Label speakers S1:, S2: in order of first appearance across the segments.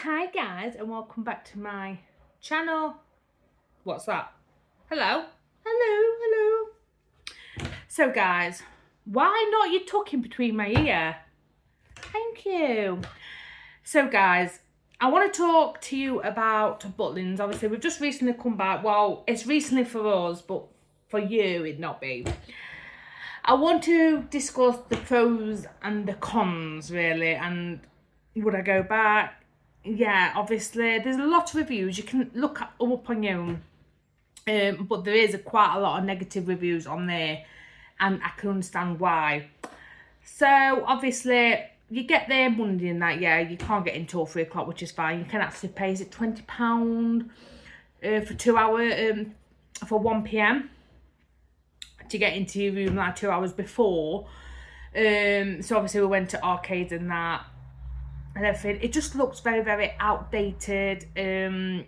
S1: Hi guys, and welcome back to my channel. What's that? Hello? Hello. So guys, why not you talking between my ear? Thank you. So guys, I want to talk to you about Butlins. Obviously, we've just recently come back. Well, it's recently for us, but for you, it'd not be. I want to discuss the pros and the cons, really, and would I go back? Yeah, obviously, there's a lot of reviews. You can look up on your own. But there is quite a lot of negative reviews on there, and I can understand why. So, obviously, you get there Monday and that, yeah, you can't get in till 3 o'clock, which is fine. You can actually pay, is it £20 for 2 hours, for 1 p.m. to get into your room like 2 hours before. So, obviously, we went to arcades and that. And everything. It just looks very, very outdated. The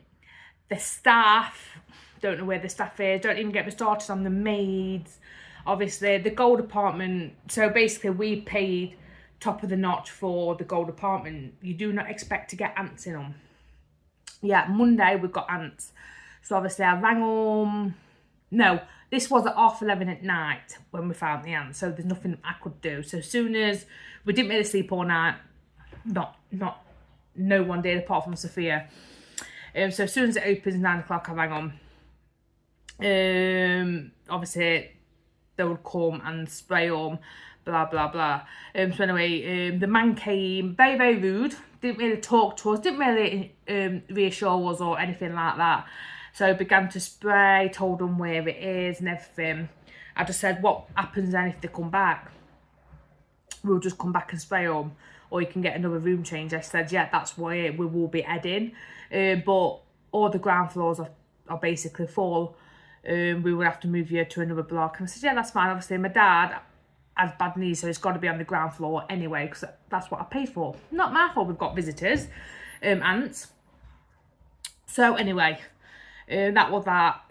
S1: staff, don't know where the staff is. Don't even get me started on the maids. Obviously, the gold apartment. So basically, we paid top of the notch for the gold apartment. You do not expect to get ants in them. Yeah, Monday we got ants. So obviously, I rang them. No, this was at 11:30 at night when we found the ants. So there's nothing I could do. So as soon as we didn't really sleep all night. No one did apart from Sophia. So as soon as it opens 9 o'clock, I rang on. Obviously they would come and spray them, blah blah blah. So anyway, the man came, very, very rude, didn't really talk to us, didn't really reassure us or anything like that. So began to spray, told them where it is and everything. I just said, what happens then if they come back? We'll just come back and spray them, or you can get another room change. I said, yeah, that's why we will be heading. But all the ground floors are basically full. We would have to move you to another block. And I said, yeah, that's fine. Obviously, my dad has bad knees, so it's got to be on the ground floor anyway, because that's what I paid for. Not my fault we've got visitors, ants. So anyway, that was that.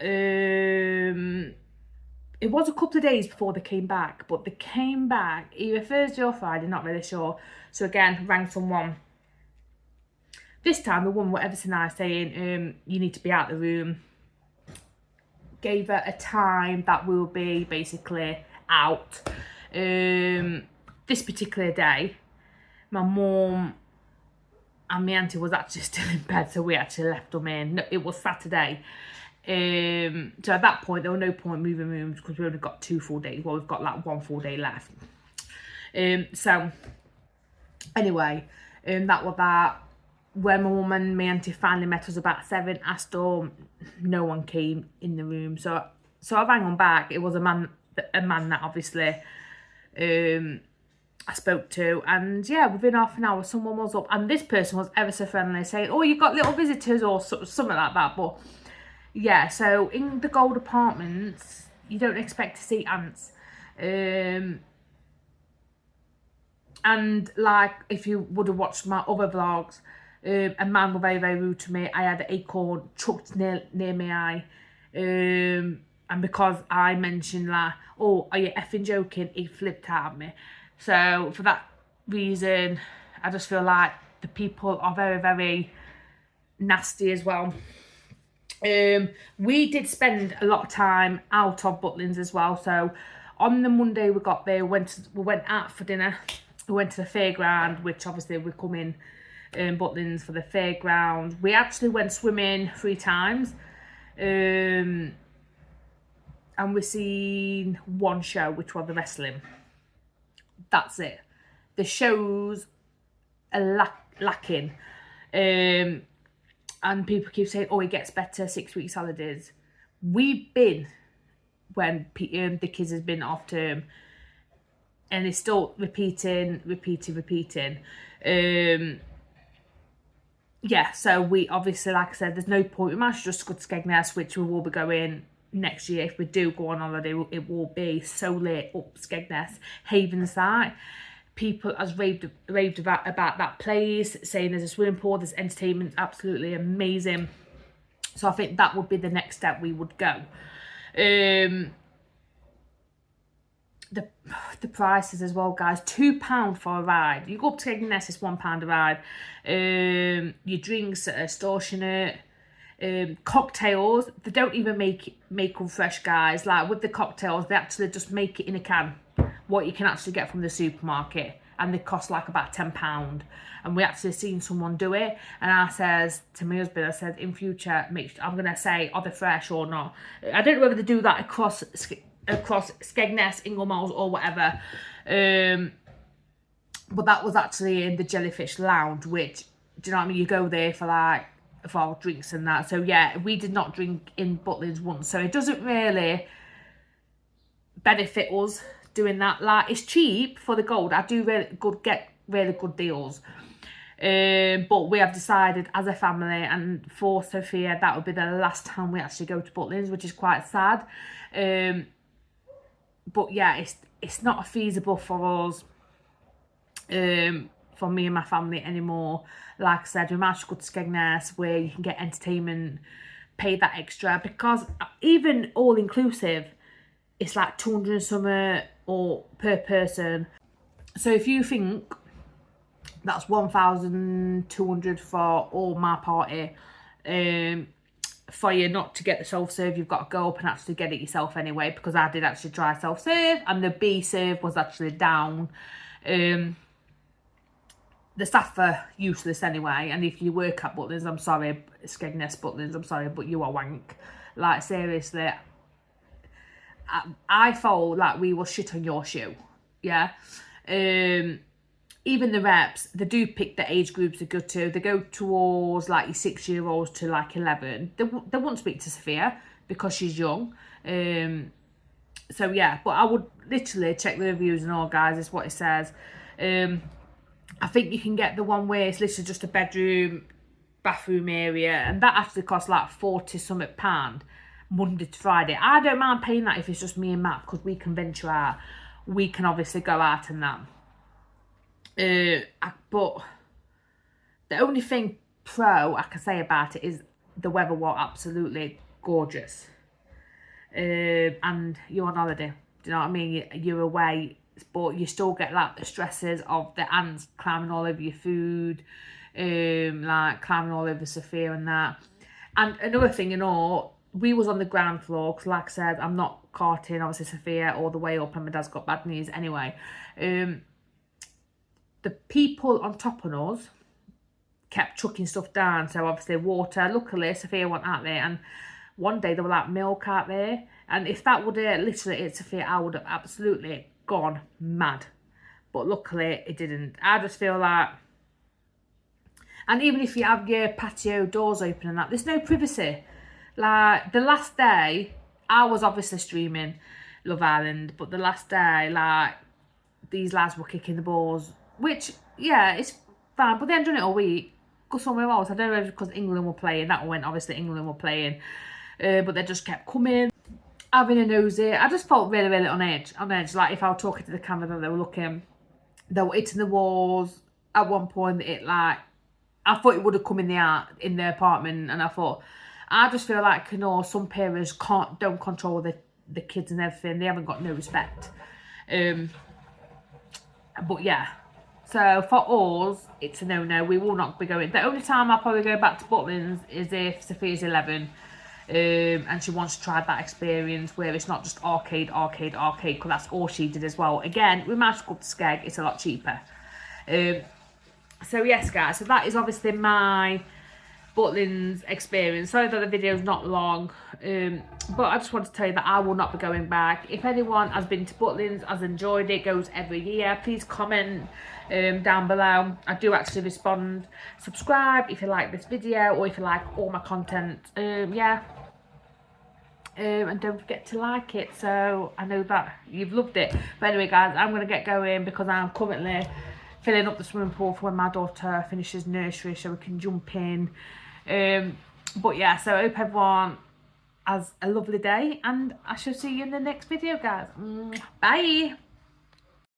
S1: It was a couple of days before they came back, but they came back either Thursday or Friday, not really sure. So again, rang someone. This time the woman was ever so nice, saying, you need to be out the room. Gave her a time that we'll be basically out. This particular day, my mum and my auntie was actually still in bed, so we actually left them in. No, it was Saturday. So at that point there was no point moving rooms because we only got 2 full days. Well, we've got like 1 full day left. So anyway, that was that. When my mum and my auntie finally met us about 7, asked them, no one came in the room. So I rang on back. It was a man that obviously I spoke to, and yeah, within half an hour someone was up, and this person was ever so friendly, saying, oh, you got little visitors or something like that. But yeah, so in the gold apartments, you don't expect to see ants. And like, if you would have watched my other vlogs, a man was very, very rude to me. I had an acorn chucked near my eye. And because I mentioned like, oh, are you effing joking? He flipped out at me. So for that reason, I just feel like the people are very, very nasty as well. We did spend a lot of time out of Butlins as well. So on the Monday we got there, we went out for dinner. We went to the fairground, which obviously we come in Butlins for the fairground. We actually went swimming 3 times. And we seen 1 show, which was the wrestling. That's it. The shows are lacking. And people keep saying, oh, it gets better, 6 weeks holidays. We've been when the kids has been off term, and it's still repeating. Yeah, so we obviously, like I said, there's no point. We might just go to Skegness, which we will be going next year. If we do go on holiday, it will be so late up Skegness, Havenside. People has raved about that place, saying there's a swimming pool, there's entertainment, absolutely amazing. So I think that would be the next step we would go. the prices as well, guys. £2 for a ride. You go up to Skegness, it's £1 a ride. Your drinks are extortionate. Cocktails, they don't even make them fresh, guys. Like with the cocktails, they actually just make it in a can, what you can actually get from the supermarket, and they cost like about £10. And we actually seen someone do it, and I says to my husband, I said, in future, I'm gonna say, are they fresh or not? I don't know whether they do that across Skegness, Inglemalls or whatever, but that was actually in the Jellyfish Lounge, which, do you know what I mean, you go there for like for drinks and that. So yeah, we did not drink in Butlins once, so it doesn't really benefit us doing that. Like, it's cheap for the gold. I do get really good deals, but we have decided as a family, and for Sophia, that would be the last time we actually go to Butlins, which is quite sad. But yeah, it's not feasible for us, for me and my family anymore. Like I said, we might have to go to Skegness where you can get entertainment, pay that extra, because even all inclusive, it's like 200 and something or per person. So if you think that's 1,200 for all my party, for you not to get the self-serve, you've got to go up and actually get it yourself anyway, because I did actually try self-serve and the B-serve was actually down. The staff are useless anyway, and if you work at Butlins, I'm sorry, Skegness Butlins, I'm sorry, but you are wank. Like, seriously, I felt like we were shit on your shoe, yeah. Even the reps, they do pick the age groups they go to. They go towards like your 6-year-olds to like 11. They won't speak to Sophia because she's young. So yeah, but I would literally check the reviews and all, guys. Is what it says. I think you can get the one where it's literally just a bedroom, bathroom area, and that actually costs like £40-something Monday to Friday. I don't mind paying that if it's just me and Matt, because we can venture out. We can obviously go out and that. But the only thing pro I can say about it is the weather was absolutely gorgeous. And you're on holiday. Do you know what I mean? You're away, but you still get like the stresses of the ants climbing all over your food, like climbing all over Sophia and that. And another thing, you know, we was on the ground floor, because like I said, I'm not carting obviously Sophia all the way up, and my dad's got bad knees anyway. The people on top of us kept chucking stuff down, so obviously water. Luckily Sophia went out there, and one day there were like milk out there, and if that would have literally hit Sophia, I would have absolutely gone mad. But luckily it didn't. I just feel like, and even if you have your patio doors open and that, there's no privacy. Like the last day, I was obviously streaming Love Island, but the last day, like, these lads were kicking the balls, which, yeah, it's fine, but they hadn't done it all week. Go somewhere else. I don't know if it's because England were playing. That went, obviously, England were playing. But they just kept coming, having a nosy. I just felt really, really on edge. Like, if I was talking to the camera, they were looking. They were hitting the walls. At one point, I thought it would have come in the apartment, and I thought, I just feel like, you know, some parents don't control the kids and everything. They haven't got no respect. But yeah, so for us, it's a no-no. We will not be going. The only time I'll probably go back to Butlins is if Sophia's 11, and she wants to try that experience where it's not just arcade, because that's all she did as well. Again, we might go to Skeg. It's a lot cheaper. So yes, guys, so that is obviously my Butlins experience. Sorry that the video's not long, but I just want to tell you that I will not be going back. If anyone has been to Butlins, has enjoyed it, goes every year, please comment down below. I do actually respond. Subscribe if you like this video, or if you like all my content. Yeah, and don't forget to like it, so I know that you've loved it. But anyway, guys, I'm going to get going because I'm currently filling up the swimming pool for when my daughter finishes nursery, so we can jump in. But yeah, so I hope everyone has a lovely day, and I shall see you in the next video, guys. Bye.